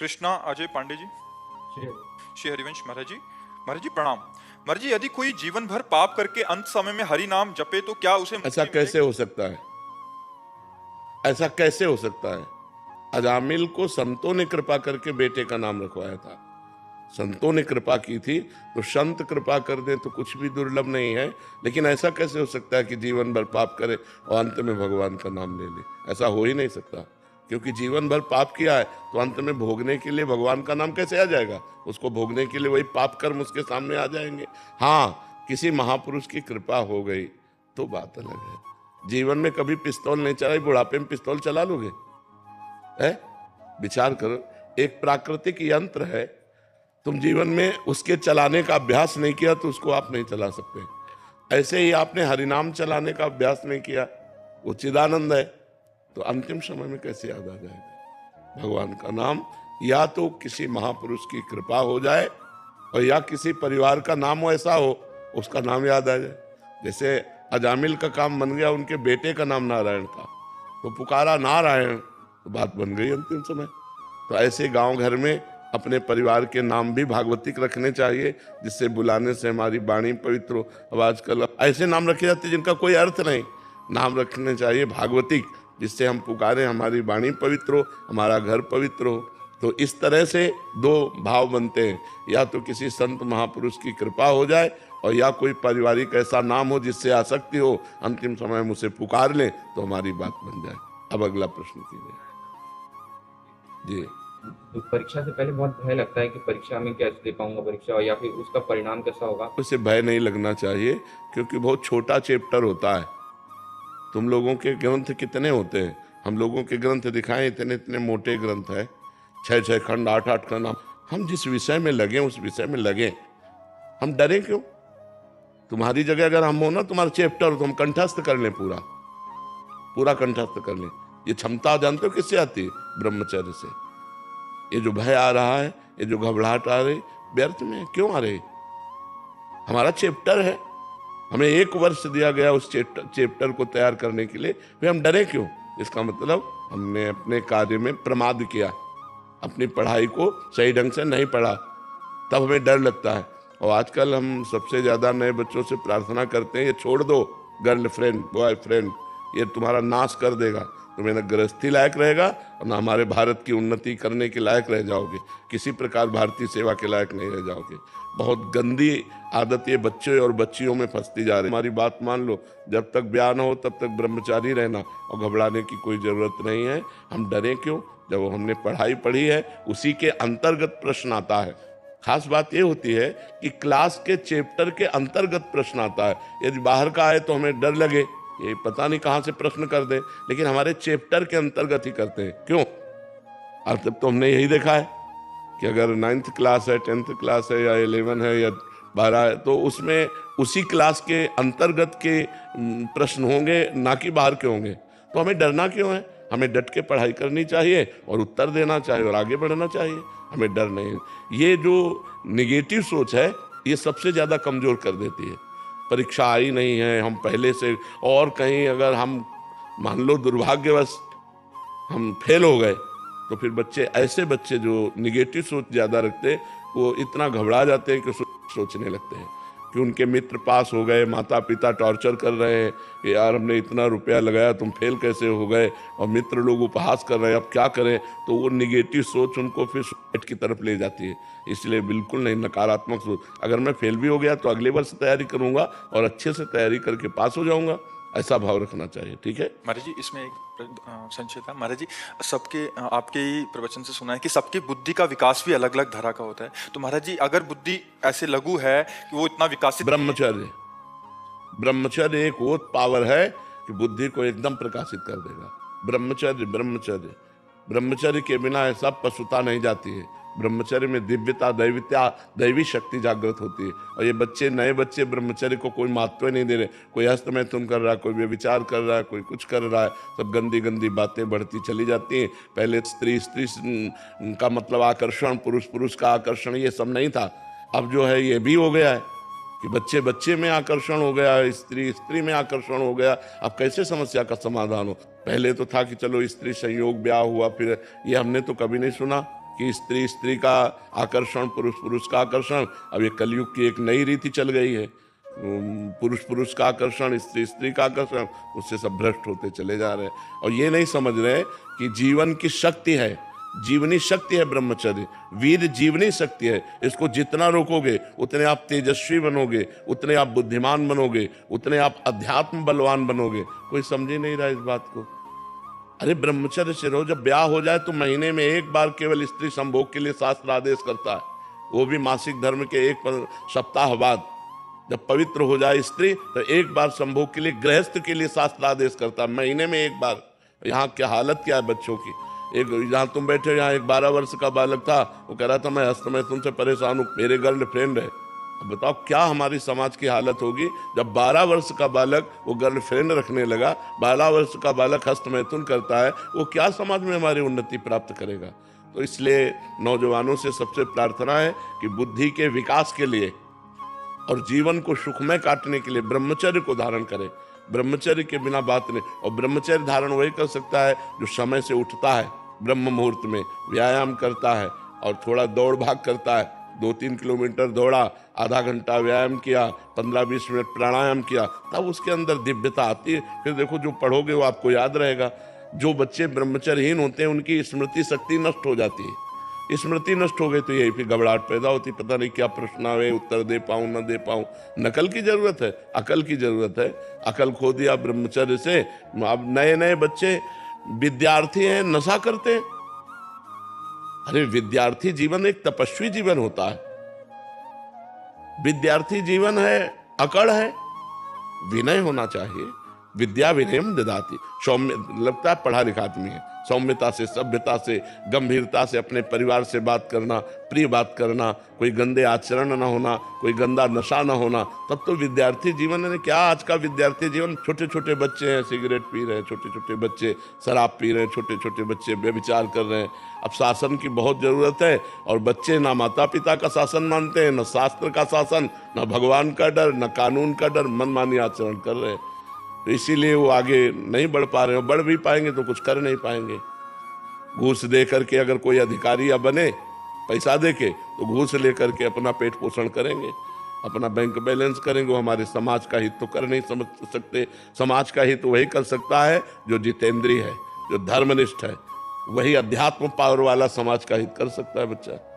कृष्णा अजय पांडे जी। श्री हरिवंश महाराज जी। महाराज जी प्रणाम। महाराज जी, यदि कोई जीवन भर पाप करके अंत समय में हरि नाम जपे तो क्या उसे ऐसा कैसे हो सकता है? ऐसा कैसे हो सकता है? अजामिल को संतों ने कृपा करके बेटे का नाम रखवाया था। संतों ने कृपा की थी, तो संत कृपा कर दे तो कुछ भी दुर्लभ नहीं है। लेकिन ऐसा कैसे हो सकता है कि जीवन भर पाप करे और अंत में भगवान का नाम ले ले? ऐसा हो ही नहीं सकता, क्योंकि जीवन भर पाप किया है तो अंत में भोगने के लिए भगवान का नाम कैसे आ जाएगा? उसको भोगने के लिए वही पाप कर्म उसके सामने आ जाएंगे। हाँ, किसी महापुरुष की कृपा हो गई तो बात अलग है। जीवन में कभी पिस्तौल नहीं चलाई, बुढ़ापे में पिस्तौल चला लोगे? है? विचार करो, एक प्राकृतिक यंत्र है, तुम जीवन में उसके चलाने का अभ्यास नहीं किया तो उसको आप नहीं चला सकते। ऐसे ही आपने हरिनाम चलाने का अभ्यास नहीं किया, वो चिदानंद है, तो अंतिम समय में कैसे याद आ जाएगा भगवान का नाम? या तो किसी महापुरुष की कृपा हो जाए और या किसी परिवार का नाम ऐसा हो उसका नाम याद आ जाए। जैसे अजामिल का काम बन गया, उनके बेटे का नाम नारायण था, तो पुकारा नारायण, तो बात बन गई अंतिम समय। तो ऐसे गांव घर में अपने परिवार के नाम भी भागवतिक रखने चाहिए, जिससे बुलाने से हमारी वाणी पवित्र हो। अब आजकल ऐसे नाम रखे जाते जिनका कोई अर्थ नहीं। नाम रखने चाहिए भागवतिक, जिससे हम पुकारे हमारी वाणी पवित्र हो, हमारा घर पवित्र हो। तो इस तरह से दो भाव बनते हैं, या तो किसी संत महापुरुष की कृपा हो जाए और या कोई पारिवारिक ऐसा नाम हो जिससे आसक्ति हो, अंतिम समय में उसे पुकार लें तो हमारी बात बन जाए। अब अगला प्रश्न कीजिए जी। तो परीक्षा से पहले बहुत भय लगता है कि परीक्षा में कैसे दे पाऊंगा परीक्षा, या फिर उसका परिणाम कैसा होगा। उसे भय नहीं लगना चाहिए, क्योंकि बहुत छोटा चैप्टर होता है। तुम लोगों के ग्रंथ कितने होते हैं? हम लोगों के ग्रंथ दिखाएं, इतने इतने मोटे ग्रंथ है, 6-6 खंड, 8-8 खंड। हम जिस विषय में लगे उस विषय में लगे, हम डरे क्यों? तुम्हारी जगह अगर हम हो ना, तुम्हारा चैप्टर हो तो हम कंठस्थ कर लें, पूरा पूरा कंठस्थ कर लें। ये क्षमता जानते हो किससे आती है? ब्रह्मचर्य से। ये जो भय आ रहा है, ये जो घबराहट आ रही, व्यर्थ में क्यों आ रही? हमारा चैप्टर है, हमें 1 वर्ष दिया गया उस चैप्टर को तैयार करने के लिए, फिर हम डरे क्यों? इसका मतलब हमने अपने कार्य में प्रमाद किया, अपनी पढ़ाई को सही ढंग से नहीं पढ़ा, तब हमें डर लगता है। और आजकल हम सबसे ज्यादा नए बच्चों से प्रार्थना करते हैं, ये छोड़ दो गर्लफ्रेंड बॉयफ्रेंड, ये तुम्हारा नाश कर देगा, तुम्हें न गृहस्थी लायक रहेगा और न हमारे भारत की उन्नति करने के लायक रह जाओगे, किसी प्रकार भारतीय सेवा के लायक नहीं रह जाओगे। बहुत गंदी आदत ये बच्चे और बच्चियों में फंसती जा रही है। हमारी बात मान लो, जब तक ब्याह न हो तब तक ब्रह्मचारी रहना, और घबराने की कोई जरूरत नहीं है। हम डरें क्यों? जब हमने पढ़ाई पढ़ी है उसी के अंतर्गत प्रश्न आता है। खास बात यह होती है कि क्लास के चैप्टर के अंतर्गत प्रश्न आता है। यदि बाहर का आए तो हमें डर लगे, ये पता नहीं कहां से प्रश्न कर दे, लेकिन हमारे चैप्टर के अंतर्गत ही करते हैं। क्यों? अब तक तो हमने यही देखा है कि अगर 9th क्लास है, 10th क्लास है, या 11 है, या 12 है, तो उसमें उसी क्लास के अंतर्गत के प्रश्न होंगे, ना कि बाहर के होंगे। तो हमें डरना क्यों है? हमें डट के पढ़ाई करनी चाहिए और उत्तर देना चाहिए और आगे बढ़ना चाहिए। हमें डर नहीं। ये जो निगेटिव सोच है, ये सबसे ज्यादा कमजोर कर देती है। परीक्षा आई नहीं है, हम पहले से, और कहीं अगर हम मान लो दुर्भाग्यवश हम फेल हो गए, तो फिर बच्चे, ऐसे बच्चे जो निगेटिव सोच ज्यादा रखते, वो इतना घबरा जाते हैं कि सोचने लगते हैं कि उनके मित्र पास हो गए, माता पिता टॉर्चर कर रहे हैं कि यार हमने इतना रुपया लगाया, तुम फेल कैसे हो गए, और मित्र लोग उपहास कर रहे हैं, अब क्या करें? तो वो निगेटिव सोच उनको फिर सुसाइड की तरफ ले जाती है। इसलिए बिल्कुल नहीं, नकारात्मक सोच। अगर मैं फेल भी हो गया तो अगले वर्ष तैयारी करूंगा और अच्छे से तैयारी करके पास हो जाऊंगा, ऐसा भाव रखना चाहिए। ठीक है महाराज जी, इसमें एक संशय था। महाराज जी, सबके आपके ही प्रवचन से सुना है कि सबकी बुद्धि का विकास भी अलग अलग धारा का होता है। तो महाराज जी, अगर बुद्धि ऐसे लघु है कि वो इतना विकासित, ब्रह्मचर्य, ब्रह्मचर्य एक वो पावर है कि बुद्धि को एकदम प्रकाशित कर देगा। ब्रह्मचर्य, ब्रह्मचर्य, ब्रह्मचर्य के बिना ऐसा पशुता नहीं जाती है। ब्रह्मचर्य में दिव्यता, दैवी शक्ति जागृत होती है। और ये बच्चे, नए बच्चे ब्रह्मचर्य को कोई महत्व नहीं दे रहे। कोई हस्तमैथुन कर रहा है, कोई व्यभिचार कर रहा है, कोई कुछ कर रहा है, सब गंदी गंदी बातें बढ़ती चली जाती हैं। पहले स्त्री का मतलब आकर्षण, पुरुष का आकर्षण, ये सब नहीं था। अब जो है ये भी हो गया है कि बच्चे बच्चे में आकर्षण हो गया, स्त्री स्त्री में आकर्षण हो गया। अब कैसे समस्या का समाधान हो? पहले तो था कि चलो स्त्री संयोग ब्याह हुआ, फिर ये हमने तो कभी नहीं सुना कि स्त्री स्त्री का आकर्षण, पुरुष पुरुष का आकर्षण। अब ये कलयुग की एक नई रीति चल गई है, पुरुष पुरुष का आकर्षण, स्त्री स्त्री का आकर्षण, उससे सब भ्रष्ट होते चले जा रहे हैं। और ये नहीं समझ रहे कि जीवन की शक्ति है, जीवनी शक्ति है ब्रह्मचर्य, वीर जीवनी शक्ति है। इसको जितना रोकोगे उतने आप तेजस्वी बनोगे, उतने आप बुद्धिमान बनोगे, उतने आप अध्यात्म बलवान बनोगे। कोई समझ ही नहीं रहा इस बात को। अरे ब्रह्मचर्य से रहो। जब ब्याह हो जाए तो महीने में एक बार केवल स्त्री संभोग के लिए शास्त्र आदेश करता है, वो भी मासिक धर्म के एक सप्ताह बाद। जब पवित्र हो जाए स्त्री तो एक बार संभोग के लिए, गृहस्थ के लिए शास्त्र आदेश करता है, महीने में एक बार। यहाँ क्या हालत क्या है बच्चों की। एक जहाँ तुम बैठे, यहाँ एक 12 वर्ष का बालक था, वो कह रहा था मैं हस्त तुमसे परेशान हूँ, मेरे गर्लफ्रेंड है। अब बताओ क्या हमारी समाज की हालत होगी जब 12 वर्ष का बालक वो गर्लफ्रेंड रखने लगा, 12 वर्ष का बालक हस्तमैथुन करता है, वो क्या समाज में हमारी उन्नति प्राप्त करेगा। तो इसलिए नौजवानों से सबसे प्रार्थना है कि बुद्धि के विकास के लिए और जीवन को सुखमय काटने के लिए ब्रह्मचर्य को धारण करें। ब्रह्मचर्य के बिना बात नहीं। और ब्रह्मचर्य धारण वही कर सकता है जो समय से उठता है, ब्रह्म मुहूर्त में व्यायाम करता है और थोड़ा दौड़ भाग करता है, 2-3 किलोमीटर दौड़ा, आधा घंटा व्यायाम किया, 15-20 मिनट प्राणायाम किया, तब उसके अंदर दिव्यता आती है। फिर देखो जो पढ़ोगे वो आपको याद रहेगा। जो बच्चे ब्रह्मचर्यहीन होते हैं उनकी स्मृति शक्ति नष्ट हो जाती है। स्मृति नष्ट हो गई तो यही फिर घबराहट पैदा होती, पता नहीं क्या प्रश्न आवे, उत्तर दे पाऊं न दे पाऊं। नकल की जरूरत है, अकल की जरूरत है। अकल खो दिया ब्रह्मचर्य से। अब नए नए बच्चे विद्यार्थी हैं, नशा करते हैं। अरे विद्यार्थी जीवन एक तपस्वी जीवन होता है। विद्यार्थी जीवन है, अकड़ है, विनय होना चाहिए। विद्या विनयम ददाति। सौम्य लगता है पढ़ा लिखा आदमी है, सौम्यता से, सभ्यता से, गंभीरता से अपने परिवार से बात करना, प्रिय बात करना, कोई गंदे आचरण ना होना, कोई गंदा नशा ना होना, तब तो विद्यार्थी जीवन है। क्या आज का विद्यार्थी जीवन, छोटे छोटे बच्चे हैं सिगरेट पी रहे हैं, छोटे छोटे बच्चे शराब पी रहे हैं, छोटे छोटे बच्चे व्यभिचार कर रहे हैं। अब शासन की बहुत जरूरत है और बच्चे ना माता पिता का शासन मानते हैं, न शास्त्र का शासन, न भगवान का डर, न कानून का डर, मनमानी आचरण कर रहे हैं। तो इसीलिए वो आगे नहीं बढ़ पा रहे हैं। बढ़ भी पाएंगे तो कुछ कर नहीं पाएंगे। घूस दे करके अगर कोई अधिकारी या बने, पैसा दे के, तो घूस लेकर के अपना पेट पोषण करेंगे, अपना बैंक बैलेंस करेंगे। वो हमारे समाज का हित तो कर नहीं समझ सकते। समाज का हित वही कर सकता है जो जितेंद्रिय है, जो धर्मनिष्ठ है। वही अध्यात्म पावर वाला समाज का हित कर सकता है बच्चा।